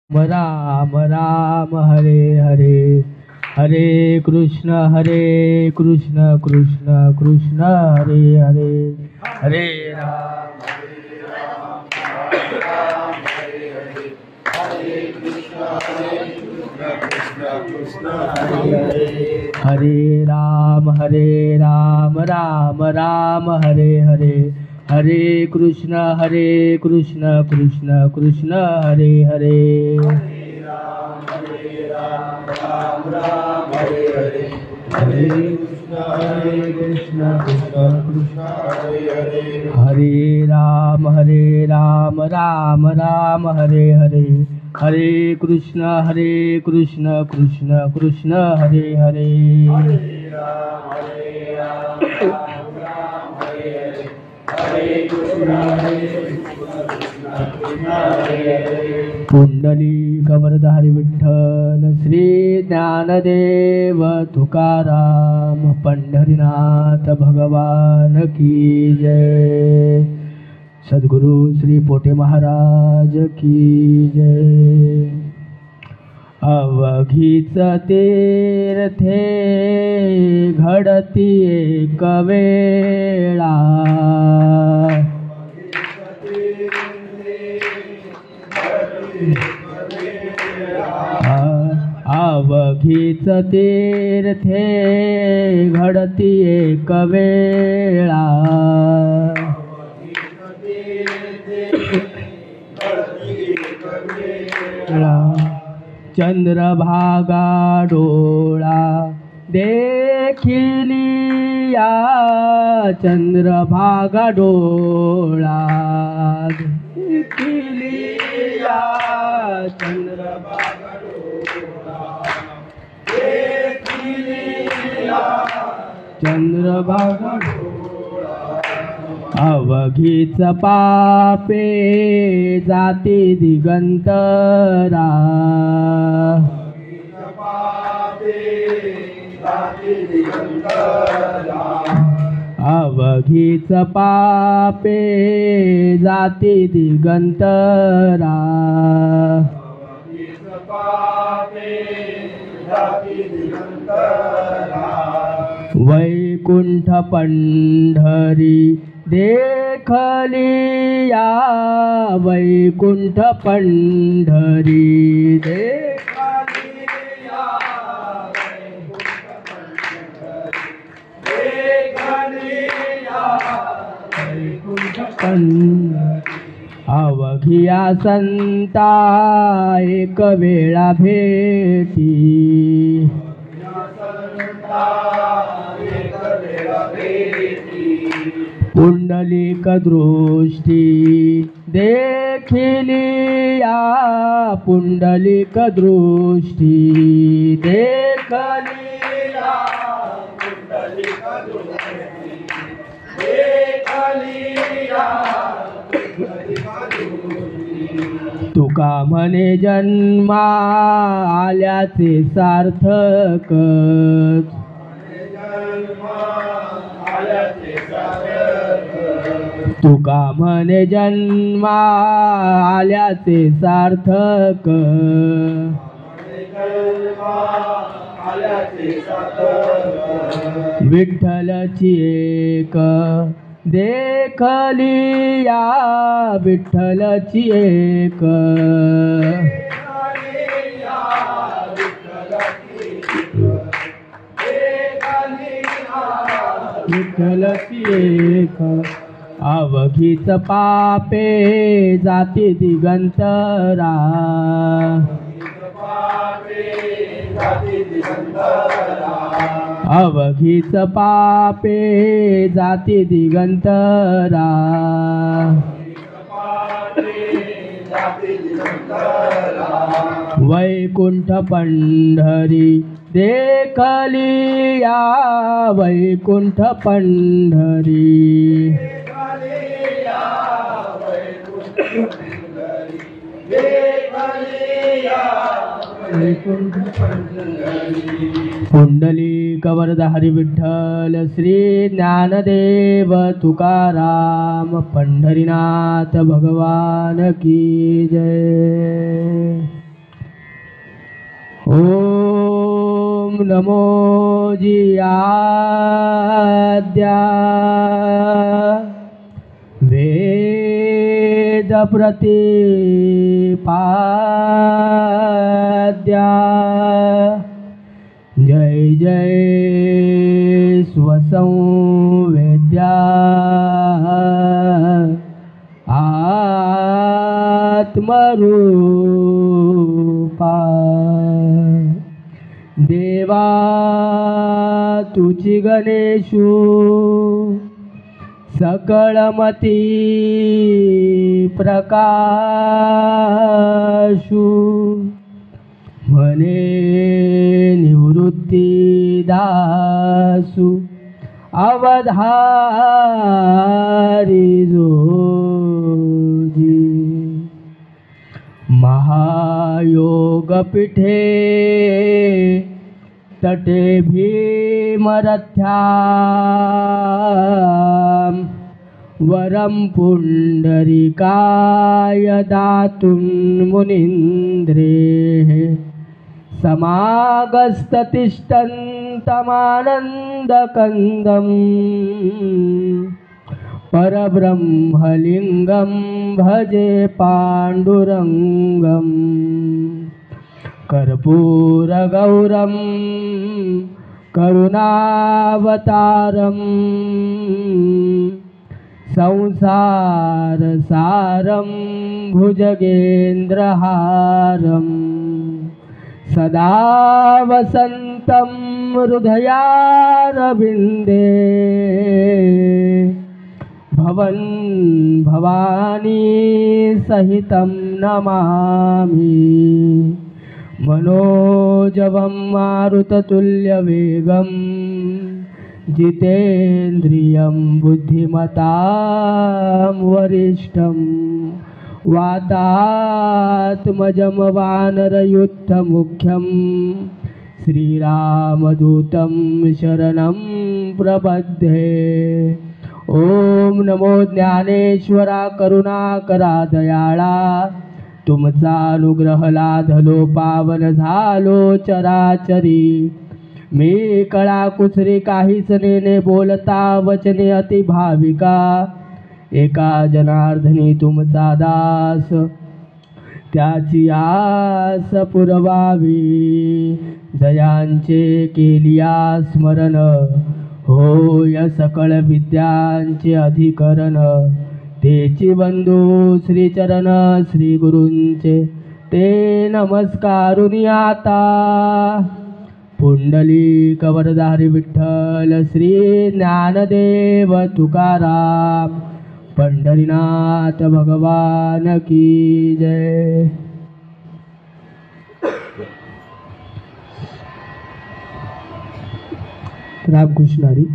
राम राम हरे हरे, हरे कृष्ण कृष्ण कृष्ण हरे हरे, हरे राम हरे राम राम राम हरे हरे, हरे कृष्ण कृष्ण कृष्ण हरे हरे, हरे राम राम हरे हरे, हरे कृष्ण कृष्ण कृष्ण हरे हरे, हरे राम राम राम हरे हरे, हरे कृष्ण कृष्ण कृष्ण हरे हरे, हरे राम राम राम हरे हरे, हरे कृष्ण कृष्ण कृष्ण हरे हरे. पुंडलिक वरदारी विठ्ठल श्री ज्ञानदेव तुकाराम पंढरीनाथ भगवान की जय. सद्गुरु श्री पोटे महाराज की जय. अवघीच तीर्थे घडती एक वेळा, अवघीच तीर्थे घडती एक वेळा, चंद्रभागा डोळा देखिली या, चंद्रभागा डोळा देखिली या, चंद्रभागा डोळा देखिली या, चंद्रभागा अवघीच पापे जाती दिगंतरा, अवघीच पापे जाती दिगंतरा, वैकुंठ पंढरी देखली या, वैकुंठ पंढरी देखली या, वैकुंठ पंढरी. अवघिया संता एक वेळा भेटी, पुंडलिक दृष्टी देखिली या, पुंडलिक दृष्टी देखली या, पुंडलिक दृष्टी देखली या, पुंडलिक दृष्टी. तुका म्हणे जन्मा आल्याचे सार्थक, तुका म्हणे जन्मा आल्याचे सार्थक, विठ्ठलची एक देखली या, विठ्ठलची एक विठ्ठलची एक. अवघीच पापे जाती दिगंतरा, अवघीच पापे जाती दिगंतरा, वैकुंठ पंढरी देखली या, वैकुंठ पंढरी पुंडलिक वरदारी विठ्ठल श्री ज्ञानदेव तुकाराम पंढरीनाथ भगवान की जय. नमो जियाद्या वेद प्रतिपाद्या जय जय स्वसंवेद्या आत्मरूपा देवा तुझी गणेशू सकळमती प्रकाशू म्हणे निवृत्ती दासू अवधारी जोजी महायोग पीठे तटे भीमरथ्या वरम पुंडरीकाय दातुं मुनीन्द्रे समागस्ततिष्ठन्तमानन्दकन्दं परब्रह्मलिङ्गं भजे पाण्डुरङ्गम् कर्पूरगौरं करुणावतारं संसारसारं भुजगेन्द्रहारं सदा वसन्तं हृदयारविन्दे भवन् भवानी सहितं नमामि मनोजवं मारुततुल्यवेगं जितेन्द्रियं बुद्धिमतां वरिष्ठं वातात्मजं वानरयुद्धमुख्यं श्रीरामदूतं शरणं प्रपद्ये। ओम नमो ज्ञानेश्वरा करुणाकरा दयाळा तुमचा अनुग्रह लाधलो पावन झालो चराचरी मी कळा कुसरी काहीच नेने बोलता वचने अति भाविका एका जनार्दनी तुमचा दास त्याची आस पुरवावी दयांचे केलिया स्मरण होय सकळ विद्यांचे अधिकरण तेची बंधू श्रीचरण श्री गुरूंचे ते नमस्कारुनी आता पुंडलिक वरदारी विठ्ठल श्री ज्ञानदेव तुकाराम पंढरीनाथ भगवान की जय। रामकृष्ण हरी।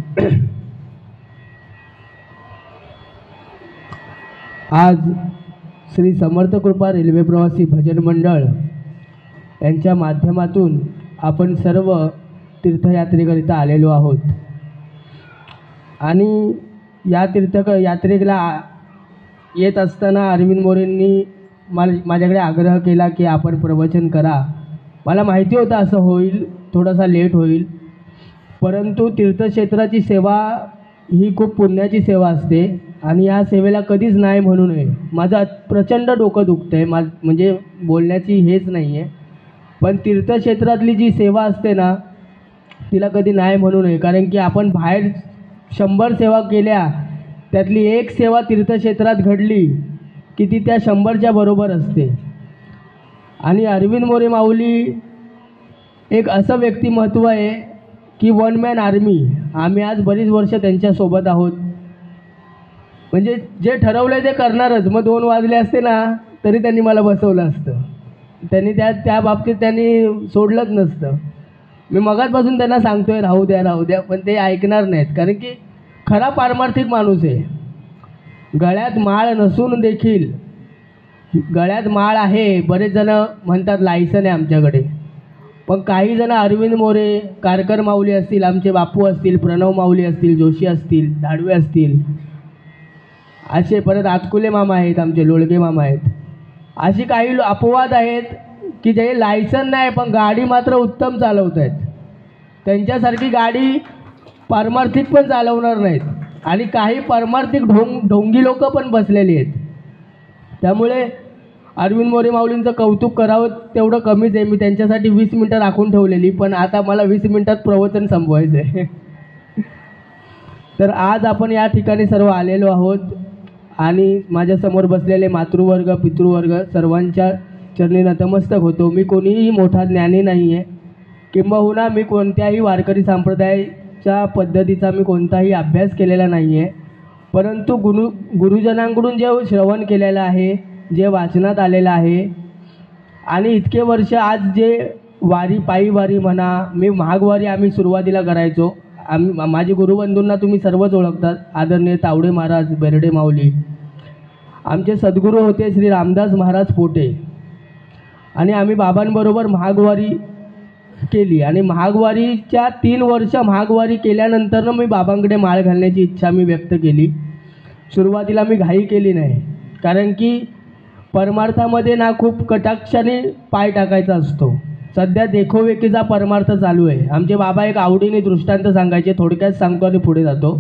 आज श्री समर्थ कृपा रेल्वे प्रवासी भजन मंडळ यांच्या माध्यमातून आपण सर्व तीर्थयात्रेकरिता आलेलो आहोत आणि या यात्रेला येत असताना अरविंद मोरेंनी माझ्याकडे आग्रह केला की आपण प्रवचन करा। मला माहिती होतं असं होईल, थोडासा लेट होईल, परंतु तीर्थक्षेत्राची सेवा ही खूप पुण्याची सेवा असते आणि या सेवेला कधीच नाही म्हणू नये। माझं प्रचंड डोकं दुखतं आहे, म्हणजे बोलण्याची हेच नाही आहे, पण तीर्थक्षेत्रातली जी सेवा असते ना तिला कधी नाही म्हणू नये, कारण की आपण बाहेर 100 सेवा केल्या त्यातली एक सेवा तीर्थक्षेत्रात घडली की ती त्या 100च्या बरोबर असते। आणि अरविंद मोरे माऊली एक असं व्यक्तिमत्व आहे की वन मॅन आर्मी। आम्ही आज बरीच वर्ष त्यांच्यासोबत आहोत, म्हणजे जे ठरवलं ते करणारच। मग 2 वाजले असते ना तरी त्यांनी मला बसवलं असतं, त्यांनी त्या बाबतीत त्यांनी सोडलंच नसतं। मी मगाचपासून त्यांना सांगतोय राहू द्या, पण ते ऐकणार नाहीत, कारण की खरा पारमार्थिक माणूस आहे। गळ्यात माळ नसून देखील गळ्यात माळ आहे। बरेच जण म्हणतात लायसन आहे आमच्याकडे, पण काही जण अरविंद मोरे, कारकर माऊली असतील, आमचे बापू असतील, प्रणव माऊली असतील, जोशी असतील, धाडवे असतील, असे परत आतकुले मामा आहेत, आमचे लोळगे मामा आहेत, अशी काही अपवाद आहेत की जे लायसन नाही पण गाडी मात्र उत्तम चालवत आहेत। त्यांच्यासारखी गाडी पारमार्थिक पण चालवणार नाहीत आणि काही पारमार्थिक ढोंगी लोक पण बसलेली आहेत. त्यामुळे अरविंद मोरे माऊलींचं कौतुक करावं तेवढं कमीच आहे. मी त्यांच्यासाठी 20 मिनटं राखून ठेवलेली, पण आता मला 20 मिनटात प्रवचन संपवायचं आहे. तर आज आपण या ठिकाणी सर्व आलेलो आहोत आणि माझ्यासमोर बसलेले मातृवर्ग पितृवर्ग सर्वांच्या चरणी नतमस्तक होतो. मी कोणीही मोठा ज्ञानी नाही आहे, किंबहुना मी कोणत्याही वारकरी संप्रदायाच्या पद्धतीचा मी कोणताही अभ्यास केलेला नाही आहे, परंतु गुरुजनांकडून जे श्रवण केलेलं आहे, जे वाचनात आलेलं आहे आणि इतके वर्ष आज जे वारी पायी वारी म्हणा, मी महागवारी आम्ही सुरुवातीला करायचो. माझे गुरुबंधूंना तुम्ही सर्वच ओळखतात, आदरणीय तावडे महाराज, बेर्डे माऊली. आमचे सद्गुरू होते श्री रामदास महाराज पोटे आणि आम्ही बाबांबरोबर महागवारी केली आणि महागवारीच्या 3 वर्ष महागवारी केल्यानंतर मी बाबांकडे माळ घालण्याची इच्छा मी व्यक्त केली. सुरुवातीला मी घाई केली नाही, कारण की परमार्थामध्ये ना खूप कटाक्षाने पाय टाकायचा असतो. सध्या देखोवेकीचा परमार्थ चालू आहे. आमचे बाबा एक आवडीने दृष्टांत सांगायचे, थोडक्यात सांगतो आणि पुढे जातो.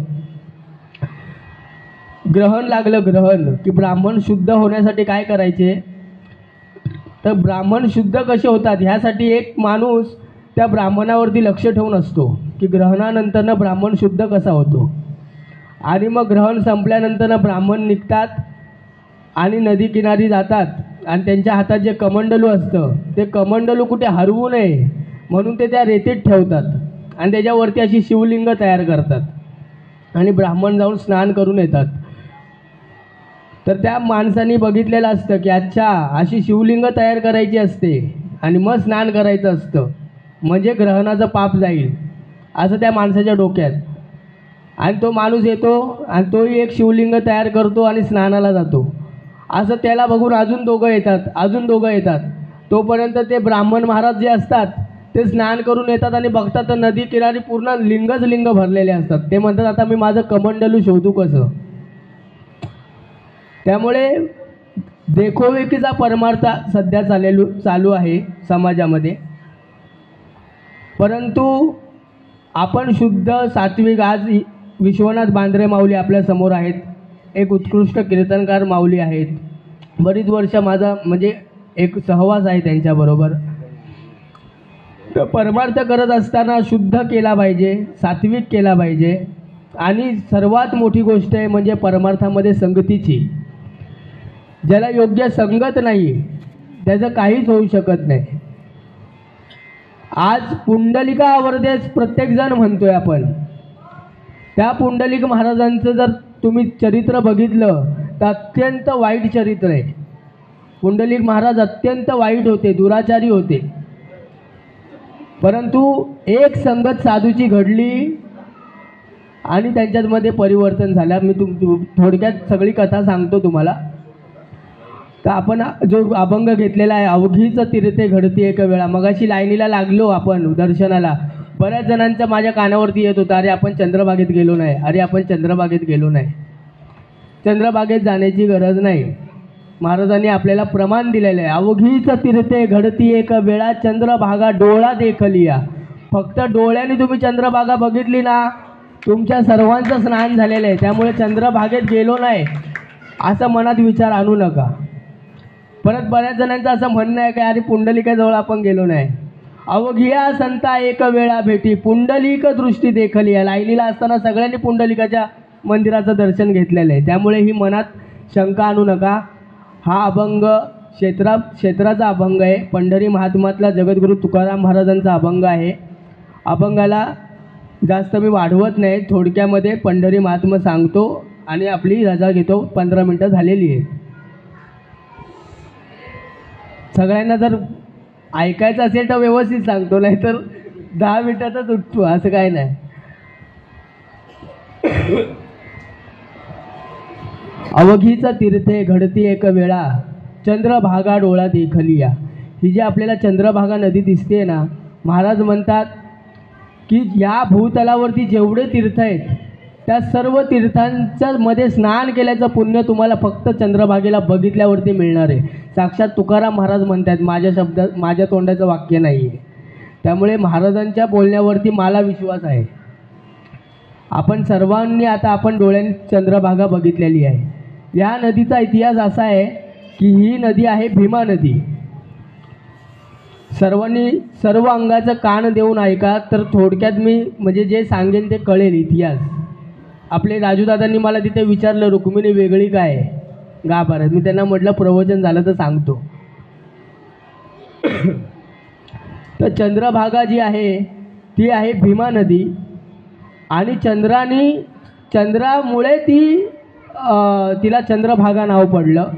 ग्रहण लागलं, ग्रहण की ब्राह्मण शुद्ध होण्यासाठी काय करायचे, तर ब्राह्मण शुद्ध कसे होतात ह्यासाठी एक माणूस त्या ब्राह्मणावरती लक्ष ठेवून असतो की ग्रहणानंतरनं ब्राह्मण शुद्ध कसा होतो. आणि मग ग्रहण संपल्यानंतरनं ब्राह्मण निघतात आणि नदी किनारी जातात आणि त्यांच्या हातात जे कमंडलू असतं ते कमंडलू कुठे हरवू नये म्हणून ते त्या रेतीत ठेवतात आणि त्याच्यावरती अशी शिवलिंग तयार करतात आणि ब्राह्मण जाऊन स्नान करून येतात. तर त्या माणसाने बघितलेलं असतं की अच्छा अशी शिवलिंग तयार करायची असते आणि मग स्नान करायचं असतं, म्हणजे ग्रहणाचं पाप जाईल असं त्या माणसाच्या डोक्यात. आणि तो माणूस येतो आणि तोही एक शिवलिंग तयार करतो आणि स्नानाला जातो. असं त्याला बघून अजून दोघं येतात. तोपर्यंत ते ब्राह्मण महाराज जे असतात ते स्नान करून येतात आणि बघतात तर नदी किनारी पूर्ण लिंग भरलेले असतात. ते म्हणतात आता मी माझं कमंडलू शोधू कसं. त्यामुळे देखोवेकीचा परमार्थ सध्या चालू आहे समाजामध्ये, परंतु आपण शुद्ध सात्विक. आज विश्वनाथ बांद्रे माऊली आपल्या समोर आहेत, एक उत्कृष्ट कीर्तनकार माऊली आहेत. बरीच वर्ष माझा म्हणजे एक सहवास आहे त्यांच्याबरोबर. तर परमार्थ करत असताना शुद्ध केला पाहिजे, सात्विक केला पाहिजे आणि सर्वात मोठी गोष्ट आहे म्हणजे परमार्थामध्ये संगतीची. ज्याला योग्य संगत नाही त्याचं काहीच होऊ शकत नाही. आज पुंडलिका आवर्तेच प्रत्येकजण म्हणतोय आपण. त्या पुंडलिक महाराजांचं जर तुम्ही चरित्र बघितलं तर अत्यंत वाईट चरित्र आहे. पुंडलिक महाराज अत्यंत वाईट होते, दुराचारी होते, परंतु एक संगत साधूची घडली आणि त्यांच्यामध्ये परिवर्तन झालं. मी थोडक्यात सगळी कथा सांगतो तुम्हाला. तर आपण जो अभंग घेतलेला आहे, अवघीच तीर्थे घडती एक वेळा. मगाशी लाईनीला लागलो आपण दर्शनाला, बऱ्याच जणांच्या माझ्या कानावरती येत होता, अरे आपण चंद्रभागेत गेलो नाही, अरे आपण चंद्रभागेत गेलो नाही. चंद्रभागेत जाण्याची गरज नाही. महाराजांनी आपल्याला प्रमाण दिलेलं आहे, अवघीच तीर्थे घडती एक वेळा चंद्रभागा डोळा देखलिया. फक्त डोळ्याने तुम्ही चंद्रभागा बघितली ना, तुमच्या सर्वांचं स्नान झालेलं आहे. त्यामुळे चंद्रभागेत गेलो नाही असं मनात विचार आणू नका. परत बऱ्याच जणांचं असं म्हणणं आहे की अरे पुंडलिकाजवळ आपण गेलो नाही. अवघिया संता एक वेळा भेटी पुंडलिक दृष्टी देखली. या लाईनीला असताना सगळ्यांनी पुंडलिकाच्या मंदिराचं दर्शन घेतलेलं आहे. त्यामुळे ही मनात शंका आणू नका. हा अभंग क्षेत्राचा अभंग आहे. पंढरी महात्म्यातला जगद्गुरू तुकाराम महाराजांचा अभंग आहे. अभंगाला जास्त मी वाढवत नाही, थोडक्यामध्ये पंढरी महात्म्य सांगतो आणि आपली रजा घेतो. 15 मिनटं झालेली आहे. सगळ्यांना जर ऐकायचं असेल तर व्यवस्थित सांगतो, नाहीतर 10 मिनिटातच उठतो, असं काय नाही. अवघीचा तीर्थे घडती एक वेळा चंद्रभागा डोळा देखलिया. ही जी आपल्याला चंद्रभागा नदी दिसते ना, महाराज म्हणतात की या भूतलावरती जेवढे तीर्थ आहेत त्या सर्व तीर्थांच्या मध्ये स्नान केल्याचं पुण्य तुम्हाला फक्त चंद्रभागेला बघितल्यावरती मिळणार आहे. साक्षात तुकाराम महाराज म्हणतात, माझ्या तोंडाचं वाक्य नाही आहे. त्यामुळे महाराजांच्या बोलण्यावरती मला विश्वास आहे. आपण सर्वांनी आता आपण डोळ्यांनी चंद्रभागा बघितलेली आहे. या नदीचा इतिहास असा आहे की ही नदी आहे भीमा नदी. सर्वांनी सर्व अंगाचं कान देऊन ऐका, तर थोडक्यात मी म्हणजे जे सांगेन ते कळेल इतिहास. आपले राजूदादांनी मला तिथे विचारलं रुक्मिणी वेगळी काय आहे गाभाऱ्यात. मी त्यांना म्हटलं प्रवचन झालं तर सांगतो. तर चंद्रभागा जी आहे ती आहे भीमा नदी आणि चंद्रामुळे तिला चंद्रभागा नाव पडलं.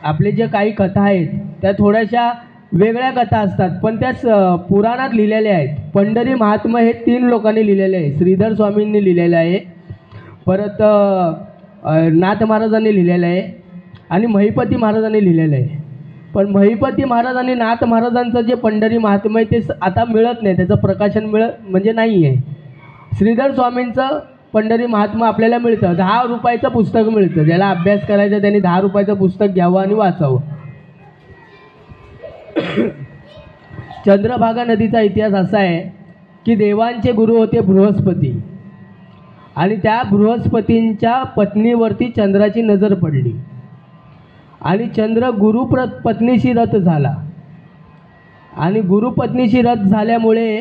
आपले जे काही कथा आहेत त्या थोड्याशा वेगळ्या कथा असतात, पण त्या पुराणात लिहिलेल्या आहेत. पंढरी महात्मा हे 3 लोकांनी लिहिलेले आहे. श्रीधर स्वामींनी लिहिलेलं आहे, परत नाथ महाराजांनी लिहिलेलं आहे आणि महिपती महाराजांनी लिहिलेलं आहे. पण महिपती महाराज आणि नाथ महाराजांचं जे पंढरी महात्मा आहे ते आता मिळत नाही, त्याचं प्रकाशन म्हणजे नाही आहे. श्रीधर स्वामींचं पंढरी महात्मा आपल्याला मिळतं. 10 रुपयाचं पुस्तक मिळतं. ज्याला अभ्यास करायचा त्यांनी 10 रुपयाचं पुस्तक घ्यावं आणि वाचावं. चंद्रभागा नदीचा इतिहास असा आहे की देवांचे गुरु होते बृहस्पती आणि त्या बृहस्पतींच्या पत्नीवरती चंद्राची नजर पडली आणि चंद्र पत्नीशी रथ झाला आणि गुरुपत्नीशी रथ झाल्यामुळे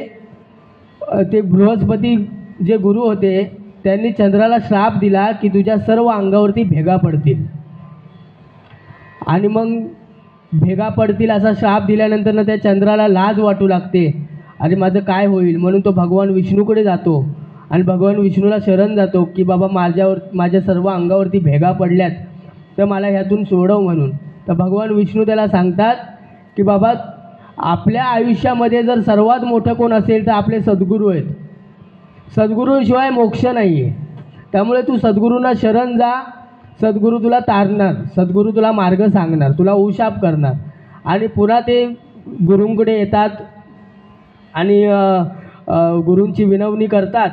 ते बृहस्पती जे गुरु होते त्यांनी चंद्राला श्राप दिला की तुझ्या सर्व अंगावरती भेगा पडतील. आणि मग भेगा पडतील असा श्राप दिल्यानंतर त्या चंद्राला लाज वाटू लागते आणि माझं काय होईल, म्हणून तो भगवान विष्णूकडे जातो आणि भगवान विष्णूला शरण जातो की बाबा माझ्या सर्व अंगावरती भेगा पडल्यात तर मला ह्यातून सोडव म्हणून. तर भगवान विष्णू त्याला सांगतात की बाबा आपल्या आयुष्यामध्ये जर सर्वात मोठं कोण असेल तर आपले सद्गुरू आहेत. सद्गुरूशिवाय मोक्ष नाही आहे. त्यामुळे तू सद्गुरूंना शरण जा. सद्गुरू तुला तारणार, सद्गुरू तुला मार्ग सांगणार, तुला उशाप करणार. आणि पुन्हा ते गुरूंकडे येतात आणि गुरूंची विनवणी करतात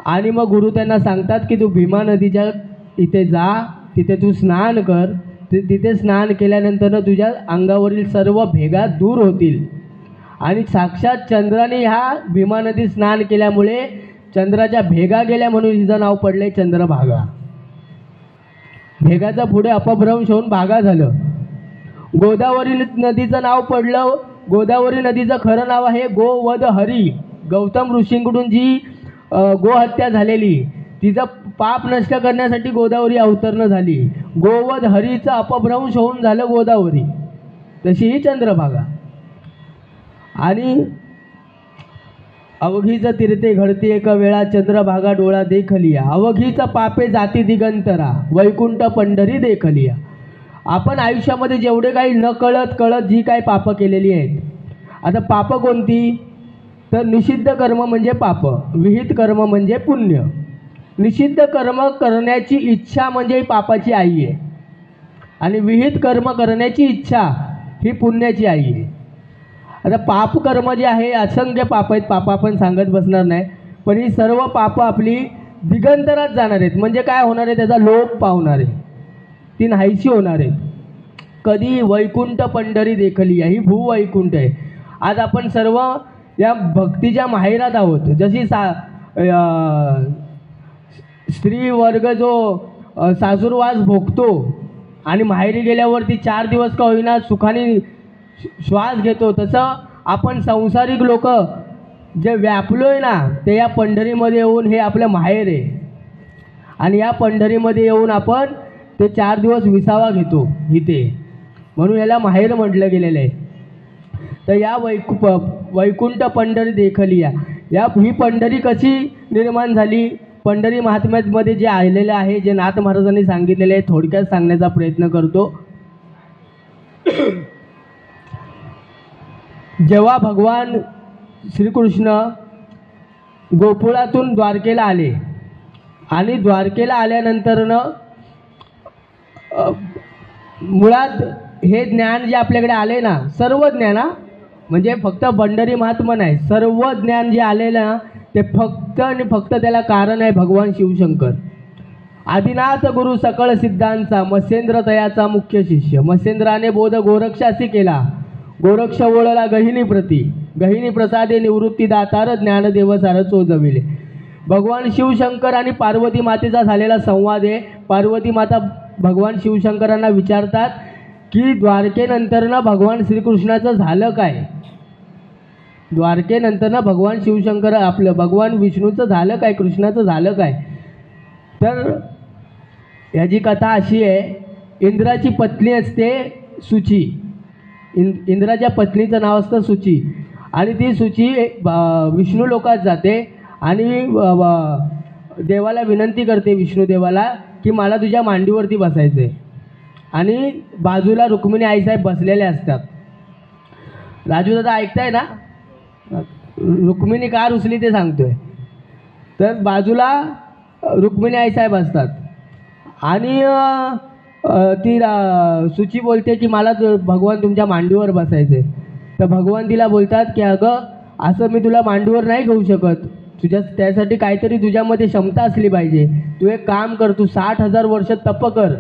आणि मग गुरु त्यांना सांगतात की तू भीमा नदीच्या इथे जा, तिथे तू स्नान कर. तिथे स्नान केल्यानंतर तुझ्या अंगावरील सर्व भेगा दूर होतील. आणि साक्षात चंद्राने ह्या भीमा नदीत स्नान केल्यामुळे चंद्राच्या भेगा गेल्या म्हणून हिचं नाव पडले चंद्रभागा. भेगाचा पुढे अपभ्रंश होऊन भागा झालं. गोदावरी नदीचं नाव पडलं. गोदावरी नदीचं खरं नाव आहे गोवध हरी. गौतम ऋषींकडून जी गोहत्या झालेली तिचं पाप नष्ट करण्यासाठी गोदावरी अवतरण झाली. गोवध हरीचं अपभ्रंश होऊन झालं गोदावरी. तशी ही चंद्रभागा. आणि अवघीचं तीर्थे घडते एक वेळा चंद्रभागा डोळा देखलिया. अवघीचं पापे जाती दिगंतरा वैकुंठ पंढरी देखलिया. आपण आयुष्यामध्ये जेवढे काही न कळत जी काही पापं केलेली आहेत. आता पापं कोणती तर निषिद्ध कर्म म्हणजे पाप, विहित कर्म म्हणजे पुण्य. निषिद्ध कर्म करण्याची इच्छा म्हणजे पापाची आई आहे आणि विहित कर्म करण्याची इच्छा ही पुण्याची आई आहे. आता पाप कर्म जे आहे असंख्य पाप आहेत. पाप आपण सांगत बसणार नाही, पण ही सर्व पापं आपली दिगंतरात जाणार आहेत. म्हणजे काय होणार आहे, त्याचा लोप पावणार आहे, ती नाहीशी होणार आहे. कधी वैकुंठ पंढरी देखली. ही भूवैकुंठ आहे. आज आपण सर्व या भक्तीच्या माहेरात आहोत. जशी स्त्री वर्ग जो सासुरवास भोगतो आणि माहेरी गेल्यावरती 4 दिवस का होईना सुखाने श्वास घेतो, तसं आपण संसारिक लोक जे व्यापलोय ना ते या पंढरीमध्ये येऊन हे आपलं माहेर आहे आणि या पंढरीमध्ये येऊन आपण ते 4 दिवस विसावा घेतो इथे, म्हणून याला माहेर म्हटलं गेलेलं आहे. तर या वैकुंठ पंढरी देखलिया. ही पंढरी कशी निर्माण झाली, पंढरी महात्म्यामध्ये जे आलेलं आहे, जे नाथ महाराजांनी सांगितलेले आहे, थोडक्यात सांगण्याचा प्रयत्न करतो. जेव्हा भगवान श्रीकृष्ण गोकुळातून द्वारकेला आले आणि द्वारकेला आल्यानंतरनं मुळात हे ज्ञान जे आपल्याकडे आले ना, सर्व ज्ञान, म्हणजे फक्त पंढरी महात्मा नाही, सर्व ज्ञान जे आलेलं ना ते फक्त आणि फक्त त्याला कारण आहे भगवान शिवशंकर. आदिनाथ गुरु सकळ सिद्धांचा मत्स्येंद्र तयाचा मुख्य शिष्य. मत्स्येंद्राने बोध गोरक्षासी केला, गोरक्ष ओळला गहिनी प्रती, गहिनी प्रसादे निवृत्ती दातार ज्ञानदेव सार चोजविले. भगवान शिवशंकर आणि पार्वती मातेचा झालेला संवाद आहे. पार्वती माता भगवान शिवशंकरांना विचारतात की द्वारकेनंतरनं भगवान श्रीकृष्णाचं झालं काय. द्वारकेनंतरनं भगवान शिवशंकर आपलं भगवान विष्णूचं झालं काय, कृष्णाचं झालं काय. तर ह्याची कथा अशी आहे, इंद्राची पत्नी असते सुची. इंद्राच्या पत्नीचं नाव असतं सुची आणि ती सुची विष्णू लोकात जाते आणि देवाला विनंती करते, विष्णुदेवाला, की मला तुझ्या मांडीवरती बसायचं आहे. आणि बाजूला रुक्मिणी आईसाहेब बसलेले असतात. राजू दादा ऐकताय ना, रुक्मिणी का रुसली ते सांगतोय. तर बाजूला रुक्मिणी आईसाहेब असतात आणि ती सुची बोलते की मला भगवान तुमच्या मांडीवर बसायचं आहे. तर भगवान तिला बोलतात की अगं असं मी तुला मांडीवर नाही घेऊ शकत, त्यासाठी काहीतरी तुझ्यामध्ये क्षमता असली पाहिजे. तू एक काम कर, तू 60,000 वर्ष तप कर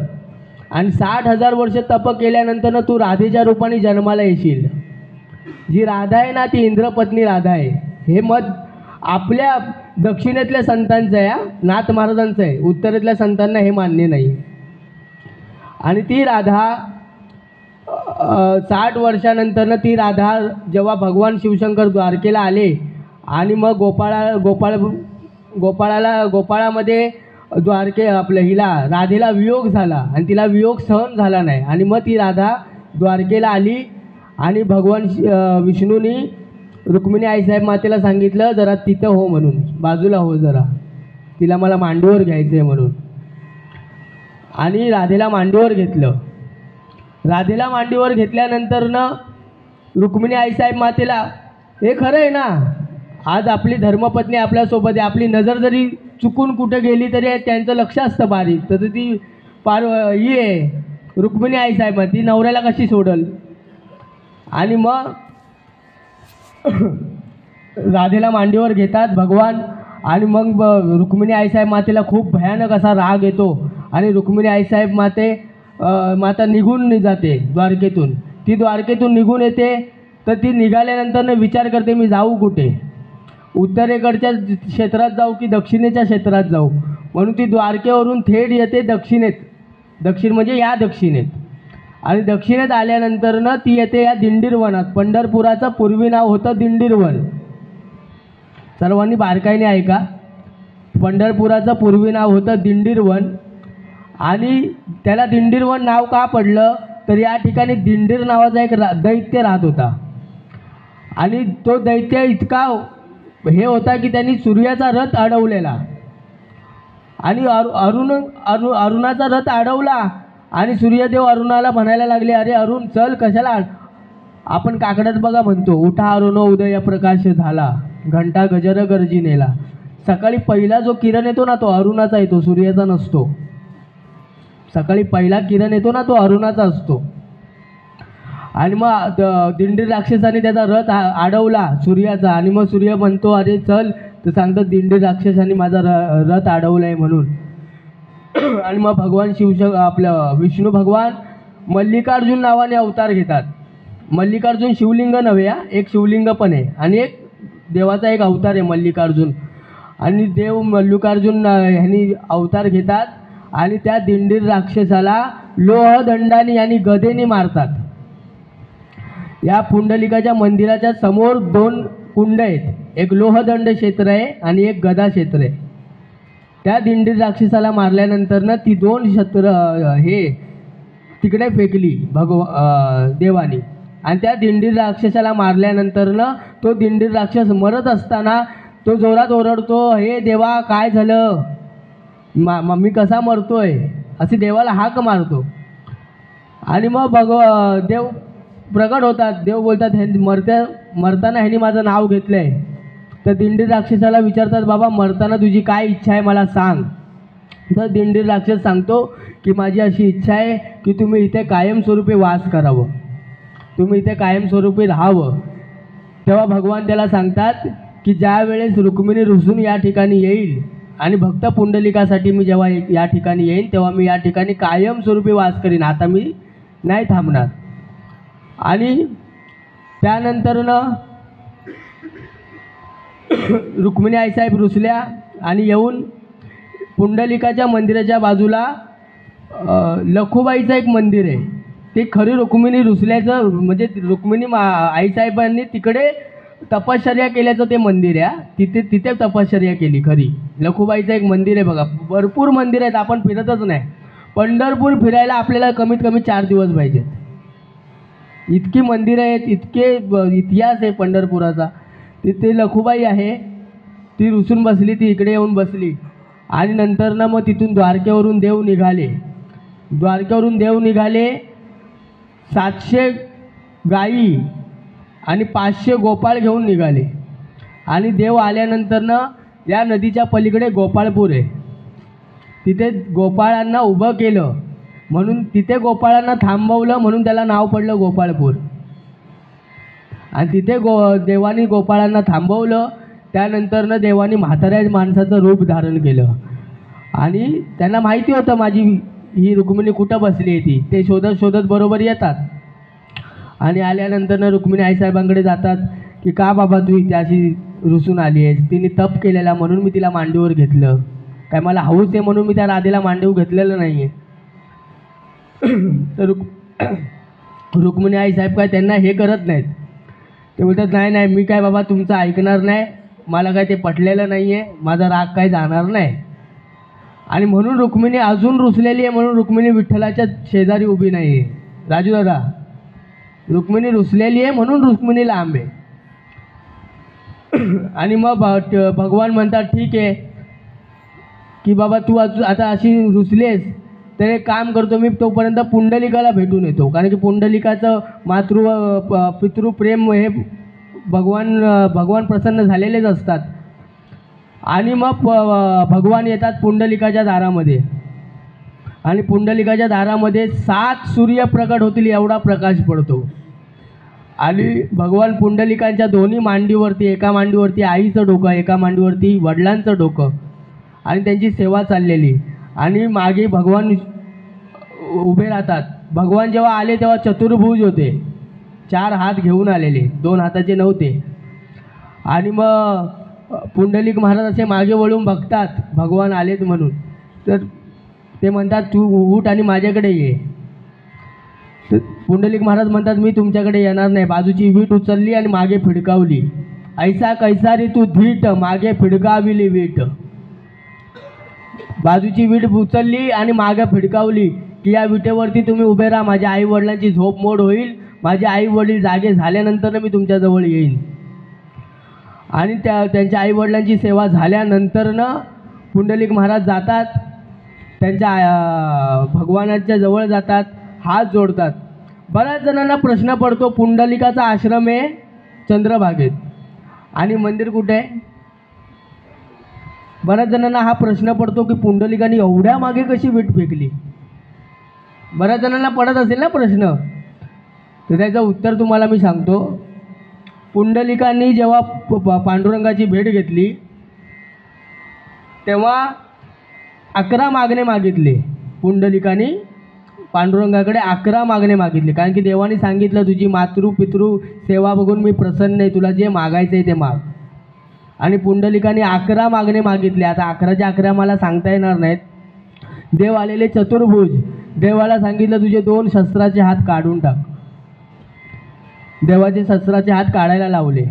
आणि 60,000 वर्ष तप केल्यानंतर तू राधेच्या रूपाने जन्माला येशील. जी राधा आहे ना ती इंद्रपत्नी राधा आहे. हे मत आपल्या दक्षिणेतल्या संतांचं आहे, नाथ महाराजांचं आहे. उत्तरेतल्या संतांना हे मान्य नाही. आणि ती राधा 60 वर्षानंतर ती राधा जेव्हा भगवान शिवशंकर द्वारकेला आले आणि मग गोपाळामध्ये हिला राधेला वियोग झाला आणि तिला वियोग सहन झाला नाही आणि मग ती राधा द्वारकेला आली आणि भगवान विष्णूंनी रुक्मिणी आईसाहेब मातेला सांगितलं जरा तिथं हो म्हणून, बाजूला हो जरा, तिला मला मांडीवर घ्यायचं आहे म्हणून. आणि राधेला मांडीवर घेतलं. राधेला मांडीवर घेतल्यानंतर रुक्मिणी आईसाहेब मातेला हे खरं आहे ना, आज आपली धर्मपत्नी आपल्यासोबत आहे, आपली नजर जरी चुकून कुठं गेली तरी त्यांचं लक्ष असतं बारीक. तर ती ही आहे रुक्मिणी आईसाहेब, ती नवऱ्याला कशी सोडल. आणि मग राधेला मांडीवर घेतात भगवान आणि मग रुक्मिणी आईसाहेब मातेला खूप भयानक असा राग येतो आणि रुक्मिणी आईसाहेब माता निघून जाते द्वारकेतून. ती द्वारकेतून निघून येते. तर ती निघाल्यानंतर विचार करते मी जाऊ कुठे, उत्तरेकडच्या क्षेत्रात जाऊ की दक्षिणेच्या क्षेत्रात जाऊ. म्हणून ती द्वारकेवरून थेट येते दक्षिणेत, दक्षिण म्हणजे या दक्षिणेत. आणि दक्षिणेत आल्यानंतर ती येते या दिंडीरवनात. पंढरपुराचं पूर्वी नाव होतं दिंडीरवन. सर्वांनी बारकाईने ऐका, पंढरपुराचं पूर्वी नाव होतं दिंडीरवन. आणि त्याला दिंडीरवन नाव का पडलं तर या ठिकाणी दिंडीर नावाचा एक दैत्य राहत होता. आणि तो दैत्य इतका हे होता की त्यांनी सूर्याचा रथ अडवलेला आणि अरुणाचा रथ अडवला. आणि सूर्यदेव अरुणाला म्हणायला लागले, अरे अरुण चल, कशाला, आपण काकड्यात बघा म्हणतो, उठा अरुण उदय प्रकाश झाला, घंटा गजर गर्जिनेला. सकाळी पहिला जो किरण येतो ना तो अरुणाचा येतो, सूर्याचा नसतो. सकाळी पहिला किरण येतो ना तो अरुणाचा असतो. आणि मग दिंडीर राक्षसाने त्याचा रथ अडवला सूर्याचा. आणि मग सूर्य म्हणतो अरे चल, तर सांगतो दिंडीर राक्षसाने माझा रथ अडवला आहे म्हणून. आणि मग भगवान आपलं विष्णू भगवान मल्लिकार्जुन नावाने अवतार घेतात. मल्लिकार्जुन शिवलिंग नव्हे, एक शिवलिंग पण आहे आणि एक देवाचा एक अवतार आहे मल्लिकार्जुन. आणि देव मल्लिकार्जुन ह्यांनी अवतार घेतात आणि त्या दिंडीर राक्षसाला लोहदंडाने आणि गदेने मारतात. या पुंडलिकाच्या मंदिराच्या समोर 2 कुंड आहेत, एक लोहदंड क्षेत्र आहे आणि एक गदा क्षेत्र आहे. त्या दिंडीर राक्षसाला मारल्यानंतर ती 2 शस्त्र तिकडे फेकली देवानी. आणि त्या दिंडीर राक्षसाला मारल्यानंतर तो दिंडीर राक्षस मरत असताना तो जोरात ओरडतो, हे देवा काय झालं, मी कसा मरतोय, असे देवाला हाक मारतो. आणि मग देव प्रगट होतात. देव बोलतात मरताना ह्यांनी माझं नाव घेतलं आहे. तर दिंडीर राक्षसाला विचारतात, बाबा मरताना तुझी काय इच्छा आहे मला सांग. तर दिंडीर राक्षस सांगतो की माझी अशी इच्छा आहे की तुम्ही इथे कायमस्वरूपी वास करावं, तुम्ही इथे कायमस्वरूपी राहावं. तेव्हा भगवान त्याला सांगतात की ज्या वेळेस रुक्मिणी रुसून या ठिकाणी येईल आणि भक्त पुंडलिकासाठी मी जेव्हा या ठिकाणी येईन तेव्हा मी या ठिकाणी कायमस्वरूपी वास करीन, आता मी नाही थांबणार. आणि त्यानंतरनं रुक्मिणी आईसाहेब रुसल्या आणि येऊन पुंडलिकाच्या मंदिराच्या बाजूला लखुबाईचं एक मंदिर आहे, ते खरी रुक्मिणी रुसल्याचं म्हणजे रुक्मिणी आईसाहेबांनी तिकडे तपश्चर्या केल्याचं ते मंदिर आहे. तिथे तपश्चर्या केली खरी. लखुबाईचं एक मंदिर आहे बघा. भरपूर मंदिर आहेत, आपण फिरतच नाही. पंढरपूर फिरायला आपल्याला कमीत कमी 4 दिवस पाहिजेत. इतकी मंदिरं आहेत, इतके इतिहास आहे पंढरपुराचा. तिथे लखुबाई आहे, ती रुसून बसली, ती इकडे येऊन बसली. आणि नंतरनं मग तिथून द्वारकेवरून देव निघाले. 700 गाई आणि 500 गोपाळ घेऊन निघाले. आणि देव आल्यानंतरनं या नदीच्या पलीकडे गोपाळपूर आहे, तिथे गोपाळांना उभं केलं म्हणून तिथे गोपाळांना थांबवलं म्हणून त्याला नाव पडलं गोपाळपूर. आणि तिथे देवानी गोपाळांना थांबवलं. त्यानंतरनं देवानी म्हाताऱ्या माणसाचं रूप धारण केलं. आणि त्यांना माहिती होतं माझी ही रुक्मिणी कुठं बसली आहे ती. ते शोधत शोधत बरोबर येतात. आणि आल्यानंतरनं रुक्मिणी आईसाहेबांकडे जातात की का बाबा तू इथे अशी रुसून आली आहेस. तिने तप केलेला म्हणून मी तिला मांडीवर घेतलं, काय मला हौस आहे म्हणून मी त्या राधेला मांडीवर घेतलेलं नाही आहे. तर रुक्मिणी आईसाहेब काय त्यांना हे करत नाहीत. ते बोलतात नाही नाही मी काय बाबा तुमचं ऐकणार नाही, मला काय ते पटलेलं नाही आहे, माझा राग काय जाणार नाही. आणि म्हणून रुक्मिणी अजून रुसलेली आहे म्हणून रुक्मिणी विठ्ठलाच्या शेजारी उभी नाही आहे. राजू दादा, रुक्मिणी रुसलेली आहे म्हणून रुक्मिणी लांब आहे. आणि मग भगवान म्हणतात ठीक आहे की बाबा तू आता अशी रुसलेस तर एक काम करतो मी, तोपर्यंत पुंडलिकाला भेटून येतो. कारण की पुंडलिकाचं पितृप्रेम हे भगवान प्रसन्न झालेलेच असतात. आणि मग भगवान येतात पुंडलिकाच्या दारामध्ये. आणि पुंडलिकाच्या दारामध्ये 7 सूर्य प्रकट होतील एवढा प्रकाश पडतो. आणि भगवान पुंडलिकांच्या दोन्ही मांडीवरती, एका मांडीवरती आईचं डोकं, एका मांडीवरती वडिलांचं डोकं, आणि त्यांची सेवा चाललेली. आणि मागे भगवान उभे राहतात. भगवान जेव्हा आले तेव्हा चतुर्भुज होते, 4 हात घेऊन आलेले, 2 हाताचे नव्हते. आणि मग पुंडलिक महाराज असे मागे वळून बघतात भगवान आलेत म्हणून. तर ते म्हणतात तू उठ आणि माझ्याकडे ये. तर पुंडलिक महाराज म्हणतात मी तुमच्याकडे येणार नाही. बाजूची वीट उचलली आणि मागे फिडकावली. ऐसा कैसा रे तू धीट, मागे फिडकाविली वीट. बाजूची वीट उचलली आणि मागे फिडकावली की या विटेवरती तुम्ही उभे राहा, माझ्या आई वडिलांची झोप मोड होईल, माझे आई वडील जागे झाल्यानंतर मी तुमच्याजवळ येईन. आणि त्यांच्या आई वडिलांची सेवा झाल्यानंतरनं पुंडलिक महाराज जातात, त्यांच्या भगवानाच्या जवळ जातात, हात जोडतात. बऱ्याच जणांना प्रश्न पडतो पुंडलिकाचा आश्रम आहे चंद्रभागेत आणि मंदिर कुठे आहे. बऱ्याच जणांना हा प्रश्न पडतो की पुंडलिकाने एवढ्या मागे कशी वीट फेकली. बऱ्याच जणांना पडत असेल ना प्रश्न, तर त्याचं उत्तर तुम्हाला मी सांगतो. पुंडलिकांनी जेव्हा पांडुरंगाची भेट घेतली तेव्हा 11 मागणे मागितले. पुंडलिकांनी पांडुरंगाकडे 11 मागणे मागितले. कारण की देवाने सांगितलं तुझी पितृ सेवा बघून मी प्रसन्न आहे, तुला जे मागायचं आहे ते माग. आणि पुंडलिकांनी 11 मागणे मागितले. आता 11च्या 11 मला सांगता येणार नाहीत. देव आलेले चतुर्भुज. देवाला सांगितलं तुझे 2 शस्त्राचे हात काढून टाक. देवाचे शस्त्राचे हात काढायला लावले.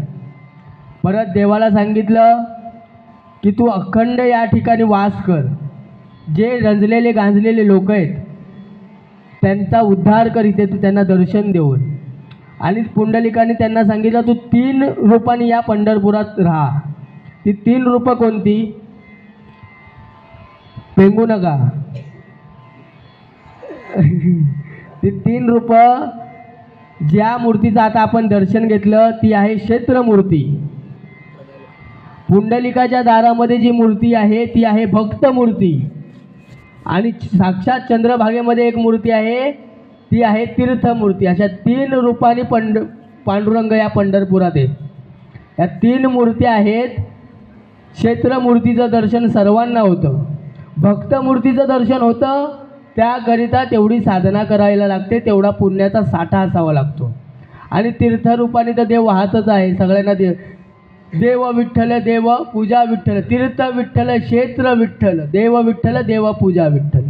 परत देवाला सांगितलं की तू अखंड या ठिकाणी वास कर. जे रंजलेले गांजलेले लोक आहेत त्यांचा उद्धार कर इथे, तू त्यांना दर्शन देऊन. आणि पुंडलिकाने त्यांना सांगितलं तू 3 रूपांनी या पंढरपुरात राहा. ती 3 रूपं कोणती पेंगू नका. ती 3 रूपं ज्या मूर्तीचं आता आपण दर्शन घेतलं ती आहे क्षेत्रमूर्ती. पुंडलिकाच्या दारामध्ये जी मूर्ती आहे ती आहे भक्तमूर्ती. आणि साक्षात चंद्रभागेमध्ये एक मूर्ती आहे ती आहे तीर्थमूर्ती. अशा 3 रूपांनी पांडुरंग या पंढरपुरात आहे. या 3 मूर्त्या आहेत. क्षेत्रमूर्तीचं दर्शन सर्वांना होतं, भक्तमूर्तीचं दर्शन होतं. त्याकरिता तेवढी साधना करायला लागते, तेवढा पुण्याचा साठा असावा लागतो. आणि तीर्थरूपाने तर देव वाहतच आहे सगळ्यांना. देव विठ्ठल देव पूजा विठ्ठल, तीर्थ विठ्ठल क्षेत्र विठ्ठल, देव विठ्ठल देव पूजा विठ्ठल.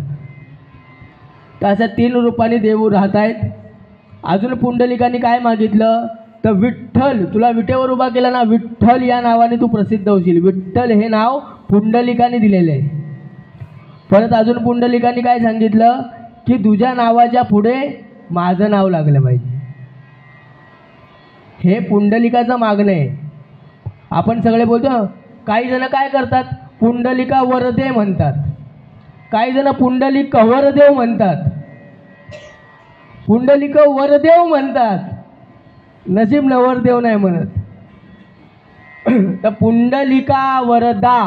तर अशा 3 रूपाने देव राहत आहेत. अजून पुंडलिकाने काय मागितलं तर विठ्ठल, तुला विटेवर उभा केला ना, विठ्ठल या नावाने तू प्रसिद्ध होशील. विठ्ठल हे नाव पुंडलिकाने दिलेलं आहे. परत अजून पुंडलिकाने काय सांगितलं की तुझ्या नावाच्या पुढे माझं नाव लागलं पाहिजे. हे पुंडलिकाचं मागणं आहे. आपण सगळे बोलतो, काही जण काय करतात पुंडलिका वरदे म्हणतात, काही जण पुंडलिक वरदेव म्हणतात, पुंडलिक वरदेव म्हणतात, नशीब नवरदेव नाही म्हणत. तर पुंडलिका वरदा,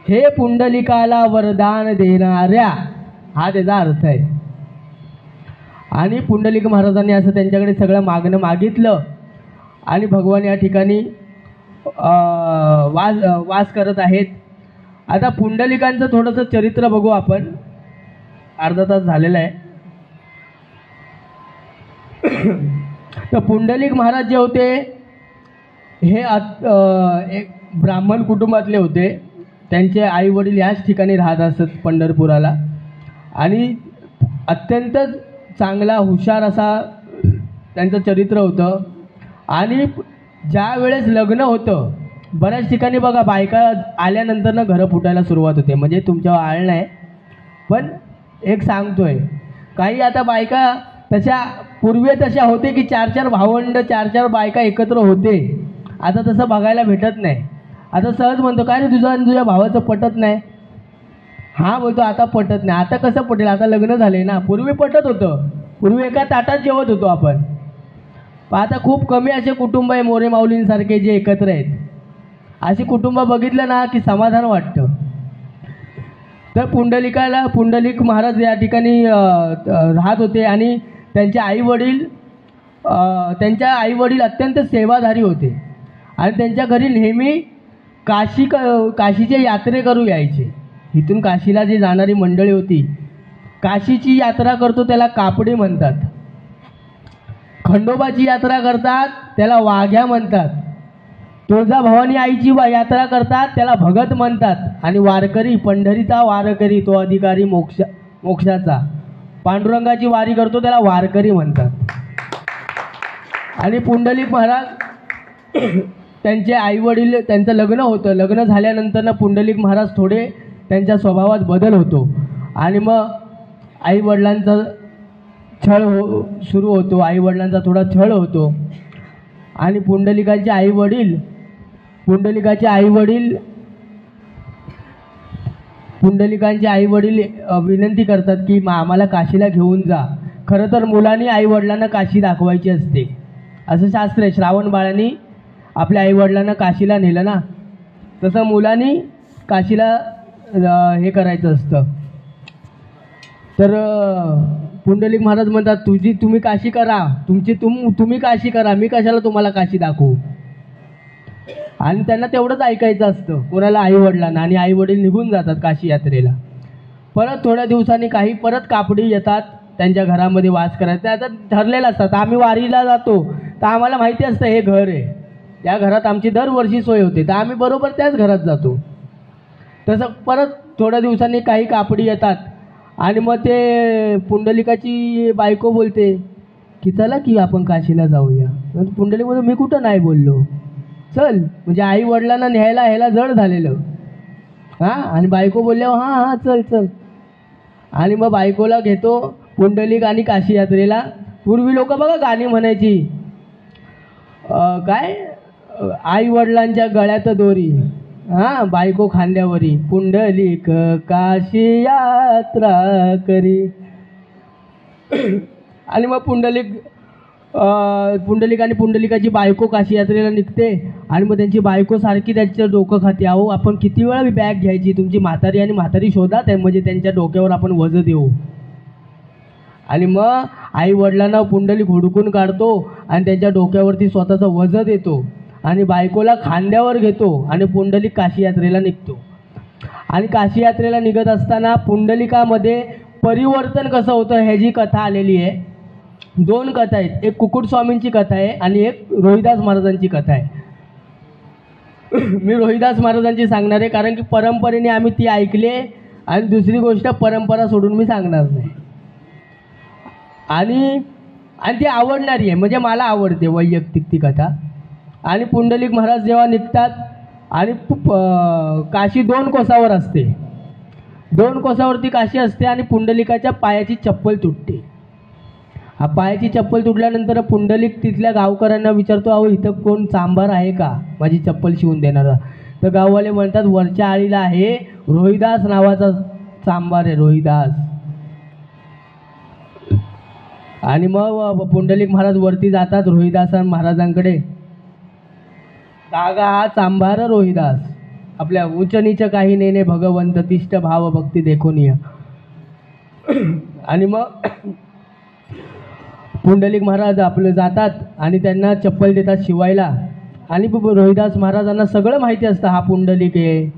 हे पुंडलिकाला वरदान देणाऱ्या, हा त्याचा अर्थ आहे. आणि पुंडलिक महाराजांनी असं त्यांच्याकडे सगळं मागणं मागितलं आणि भगवान या ठिकाणी वास करत आहेत. आता पुंडलिकांचं थोडंसं चरित्र बघू आपण. अर्धा तास झालेला आहे. तर पुंडलिक महाराज जे होते हे एक ब्राह्मण कुटुंबातले होते. त्यांचे आई वडील याच ठिकाणी राहत असत पंढरपुराला. आणि अत्यंत चांगला हुशार असा त्यांचं चरित्र होतं. आणि ज्या वेळेस लग्न होतं, बऱ्याच ठिकाणी बघा बायका आल्यानंतर ना घरं फुटायला सुरुवात होते. म्हणजे तुमच्यावर आळ नाही, पण एक सांगतोय, काही आता बायका तशा पूर्वी तशा होते की 4-4 भावंड 4-4 बायका एकत्र होते. आता तसं बघायला भेटत नाही. आता सहज म्हणतो, काय रे तुझं आणि तुझ्या भावाचं पटत नाही? हां बोलतो, आता पटत नाही. आता कसं पटेल, आता लग्न झाले ना. पूर्वी पटत होतं, पूर्वी एका ताटात जेवत होतो आपण. पण आता खूप कमी असे कुटुंब आहे मोरे माऊलींसारखे जे एकत्र आहेत. अशी कुटुंब बघितलं ना की समाधान वाटतं. तर पुंडलिक महाराज या ठिकाणी राहत होते. आणि त्यांचे आई वडील अत्यंत सेवाधारी होते. आणि त्यांच्या घरी नेहमी काशीचे यात्रेकरू यायचे. इथून काशीला जी जाणारी मंडळी होती, काशीची यात्रा करतो त्याला कापडी म्हणतात, खंडोबाची यात्रा करतात त्याला वाघ्या म्हणतात, तुळजाभवानी आईची यात्रा करतात त्याला भगत म्हणतात, आणि वारकरी पंढरीचा वारकरी तो अधिकारी मोक्षाचा, पांडुरंगाची वारी करतो त्याला वारकरी म्हणतात. आणि पुंडलिक महाराज त्यांचे आईवडील, त्यांचं लग्न होतं. लग्न झाल्यानंतर ना पुंडलिक महाराज थोडे त्यांच्या स्वभावात बदल होतो. आणि मग आईवडिलांचा छळ सुरू होतो. आईवडिलांचा थोडा छळ होतो. आणि पुंडलिकाचे आईवडील विनंती करतात की आम्हाला काशीला घेऊन जा. खरं तर मुलांनी आईवडिलांना काशी दाखवायची असते, असं शास्त्र आहे. श्रावण बाळांनी आपल्या आईवडिलांना काशीला नेलं ना, तसं मुलांनी काशीला हे करायचं असतं. तर पुंडलिक महाराज म्हणतात, तुम्ही काशी करा, तुम्ही काशी करा, मी कशाला तुम्हाला काशी दाखवू. आणि त्यांना तेवढंच ऐकायचं असतं कोणाला, आईवडिलांना. आणि आईवडील निघून जातात काशी यात्रेला. परत थोड्या दिवसांनी काही परत कापडी येतात त्यांच्या घरामध्ये वास करायचं. आता ठरलेलं असतात, आम्ही वारीला जातो तर आम्हाला माहिती असतं हे घर आहे, त्या घरात आमची दरवर्षी सोय होते, तर आम्ही बरोबर त्याच घरात जातो. तसं परत थोड्या दिवसांनी काही कापडी येतात. आणि मग ते पुंडलिकाची बायको बोलते की चला की आपण काशीला जाऊया. पुंडलिक म्हणतो, मी कुठं नाही बोललो, चल. म्हणजे आई वडिलांना न्यायला जड झालेलं. हां, आणि बायको बोलल्यावर हां चल. आणि मग बायकोला घेतो पुंडलिक आणि काशी यात्रेला. पूर्वी लोक बघा गाणी म्हणायची, काय आई वडिलांच्या गळ्यात दोरी, हां बायको खांद्यावरी, पुंडलिक काशी यात्रा करी. आणि मग पुंडलिक आणि पुंडलिकाची बायको काशी यात्रेला निघते. आणि मग त्यांची बायको सारखी त्याचं डोकं खाते, अहो आपण किती वेळा बॅग घ्यायची, तुमची म्हातारी शोधा त्या, म्हणजे त्यांच्या डोक्यावर आपण वजन देऊ. आणि मग आई वडिलांना पुंडलिक हुडकून काढतो आणि त्यांच्या डोक्यावरती स्वतःचं वजन देतो आणि बायकोला खांद्यावर घेतो. आणि पुंडलिक काशी यात्रेला निघतो. आणि काशी यात्रेला निघत असताना पुंडलिकामध्ये परिवर्तन कसं होतं ह्याची कथा आलेली आहे. दोन कथा आहेत, एक कुकुट स्वामींची कथा आहे आणि एक रोहिदास महाराजांची कथा आहे. मी रोहिदास महाराजांची सांगणार आहे कारण की परंपरेने आम्ही ती ऐकली आहे आणि दुसरी गोष्ट परंपरा सोडून मी सांगणार नाही. आणि ती आवडणारी आहे, म्हणजे मला आवडते वैयक्तिक ती कथा. आणि पुंडलिक महाराज जेव्हा निघतात आणि काशी 2 कोसावर असते, 2 कोसावरती काशी असते आणि पुंडलिकाच्या पायाची चप्पल तुटते. हा पायाची चप्पल तुटल्यानंतर पुंडलिक तिथल्या गावकऱ्यांना विचारतो, अहो इथं कोण चांभार आहे का माझी चप्पल शिवून देणारा? तर गाववाले म्हणतात वरच्या आळीला आहे, रोहिदास नावाचा चांभार आहे, रोहिदास. आणि मग पुंडलिक महाराज वरती जातात रोहिदास महाराजांकडे. धागा हा चांभार रोहिदास, आपल्या उच्च नीच काही नेने भगवंत तिष्ठ भाव भक्ती देखोनिय. आणि मग पुंडलिक महाराज आपले जातात आणि त्यांना चप्पल देतात शिवायला. आणि रोहिदास महाराजांना सगळं माहिती असतं, हा पुंडलिक आहे,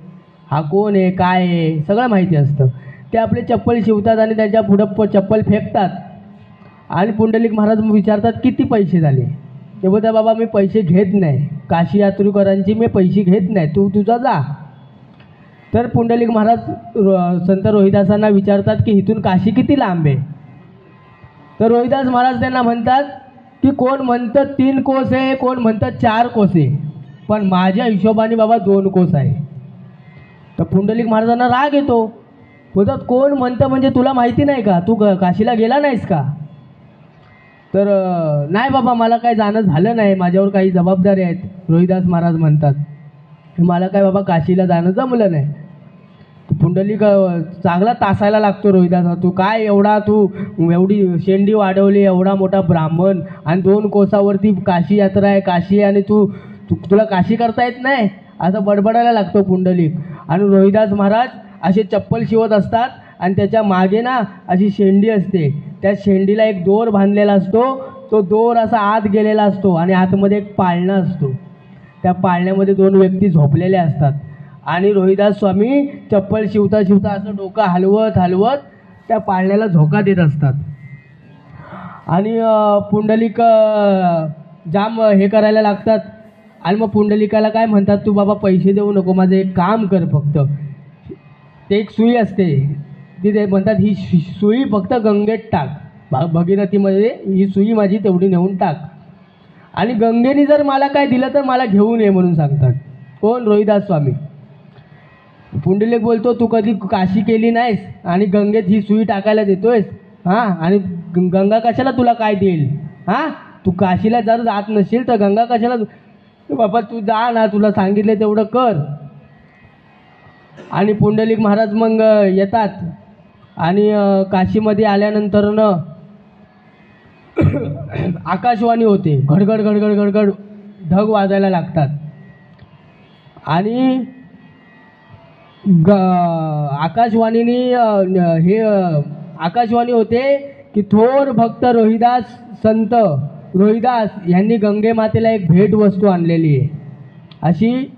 हा कोण आहे, काय आहे, सगळं माहिती असतं. ते आपले चप्पल शिवतात आणि त्याच्या पुढं चप्पल फेकतात. आणि पुंडलिक महाराज विचारतात किती पैसे झाले? ते बोलतात बाबा मी पैसे घेत नाही, काशी यात्रेकरांची मी पैसे घेत नाही, तू तुझा जा. तर पुंडलिक महाराज संत रोहिदासांना विचारतात की इथून काशी किती लांब आहे? तर रोहिदास महाराज त्यांना म्हणतात की कोण म्हणतं 3 कोस आहे, कोण म्हणतं 4 कोस आहे, पण माझ्या हिशोबाने बाबा 2 कोस आहे. तर पुंडलिक महाराजांना राग येतो. बोलतात कोण म्हणतं म्हणजे तुला माहिती नाही का, तू काशीला गेला नाहीस का? तर नाही बाबा मला काय जाणं झालं नाही, माझ्यावर काही जबाबदारी आहेत. रोहिदास महाराज म्हणतात मला काय बाबा काशीला जाणं जमलं नाही. पुंडलिक चांगला तासायला लागतो रोहिदास, तू काय एवढा, तू एवढी शेंडी वाढवली, एवढा मोठा ब्राह्मण आणि 2 कोसावरती काशी यात्रा आहे, काशी आहे, आणि तुला काशी करता येत नाही, असं बडबडायला लागतो पुंडलिक. आणि रोहिदास महाराज असे चप्पल शिवत असतात आणि त्याच्या मागे ना अशी शेंडी असते, त्या शेंडीला एक दोर बांधलेला असतो, तो दोर असा आत गेलेला असतो आणि आतमध्ये एक पाळणा असतो. त्या पाळण्यामध्ये 2 व्यक्ती झोपलेल्या असतात आणि रोहिदास स्वामी चप्पल शिवता शिवता असं डोकं हलवत हलवत त्या पाळण्याला झोका देत असतात. आणि पुंडलिक जाम हे करायला लागतात. आणि मग पुंडलिकाला काय म्हणतात, तू बाबा पैसे देऊ नको, माझं एक काम कर फक्त. ते एक सुई असते, ती म्हणतात ही सुई फक्त गंगेत टाक, भगीरथीमध्ये ही सुई माझी तेवढी नेऊन टाक, आणि गंगेने जर मला काय दिलं तर मला घेऊन ये म्हणून सांगतात. कोण? रोहिदास स्वामी. पुंडलिक बोलतो तू कधी काशी केली नाहीस आणि गंगेत ही सुई टाकायला देतोयस? हां, आणि गंगा कशाला तुला काय देईल? हां, तू काशीला जर जात नसेल तर गंगा कशाला? बाबा तू जा ना, तुला सांगितलं तेवढं कर. आणि पुंडलिक महाराज मग येतात आणि काशीमध्ये आल्यानंतर आकाशवाणी होते, घडघड घडघड घडघड ढग वाजायला लागतात. आणि आकाशवाणीने हे आकाशवाणी होते की थोर भक्त रोहिदास, संत रोहिदास यांनी गंगे मातेला एक भेटवस्तू आणलेली आहे, अशी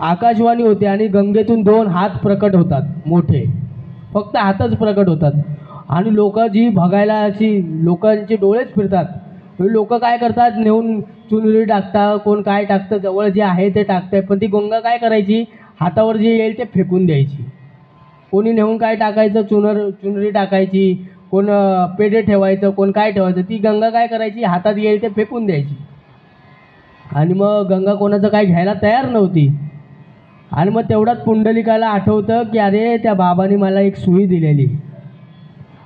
आकाशवाणी होते. आणि गंगेतून 2 हात प्रकट होतात मोठे, फक्त हातच प्रकट होतात. आणि लोक जी बघायला अशी लोकांचे डोळेच फिरतात. लोक काय करतात, नेऊन चुनरी टाकतात, कोण काय टाकतं, जवळ जे आहे ते टाकतंय, पण ती गंगा काय करायची, हातावर जे येईल ते फेकून द्यायची. कोणी नेऊन काय टाकायचं, चुनरी टाकायची, कोण पेढे ठेवायचं, कोण काय ठेवायचं, ती गंगा काय करायची, हातात येईल ते फेकून द्यायची. आणि मग गंगा कोणाचं काय घ्यायला तयार नव्हती. आणि मग तेवढ्यात पुंडलिकाला आठवतं की अरे त्या बाबांनी मला एक सुई दिलेली.